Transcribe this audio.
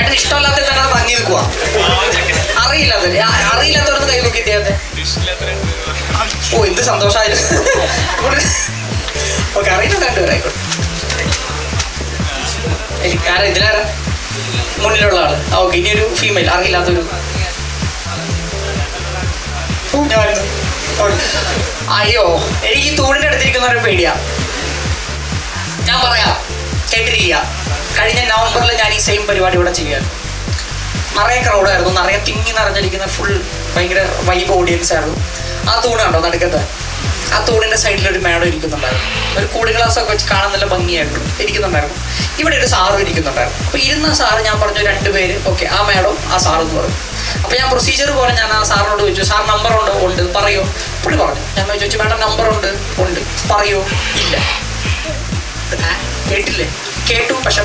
ചേട്ടൻ ഇഷ്ടമല്ലാത്ത തന്നെ തങ്ങി നിൽക്കുക. അറിയില്ലാത്തവരൊന്ന് കൈ നോക്കി ഇദ്ദേഹത്തെ. ഓ എന്ത് സന്തോഷമായിരുന്നു. ഓക്കെ അറിയുന്ന രണ്ടുപേരായിക്കോട്ടെ. ആരാ ഇതിലാരാ മുന്നിലുള്ള ആള്? ഓക്കെ ഇനി ഒരു ഫീമെയിൽ അറിയില്ലാത്തൊരു. അയ്യോ എനിക്ക് ഈ തൂണിന്റെ അടുത്തിരിക്കുന്നവരെ പേടിയാ. ഞാൻ പറയാം കേട്ടിരിക്കുക. കഴിഞ്ഞ നവംബറിൽ ഞാൻ ഈ സെയിം പരിപാടി ഇവിടെ ചെയ്യാൻ നിറയെ ക്രൗഡായിരുന്നു, നിറയെ തിങ്ങി നിറഞ്ഞിരിക്കുന്ന ഫുൾ ഭയങ്കര വൈബ് ഓഡിയൻസ് ആയിരുന്നു. ആ തൂണ് കണ്ടോ നടുക്കത്ത്? ആ തൂണിൻ്റെ സൈഡിലൊരു മാഡം ഇരിക്കുന്നുണ്ടായിരുന്നു. ഒരു കൂളിംഗ് ഗ്ലാസ് ഒക്കെ വെച്ച് കാണാൻ നല്ല ഭംഗിയായിരുന്നു ഇരിക്കുന്നുണ്ടായിരുന്നു. ഇവിടെ ഒരു സാറും ഇരിക്കുന്നുണ്ടായിരുന്നു. അപ്പോൾ ഇരുന്ന സാറ് ഞാൻ പറഞ്ഞു രണ്ടുപേര് ഓക്കെ ആ മാഡം ആ സാറെന്ന് പറഞ്ഞു. അപ്പോൾ ഞാൻ പ്രൊസീജിയർ പോലെ ഞാൻ ആ സാറിനോട് ചോദിച്ചു സാർ നമ്പർ ഉണ്ടോ? ഉണ്ട്. പറയോ? പുള്ളി പറഞ്ഞു. ഞാൻ ചോദിച്ചു മാഡം നമ്പർ ഉണ്ട്? ഉണ്ട്. പറയോ? ഇല്ല. കേട്ടില്ലേ? കേട്ടു പക്ഷെ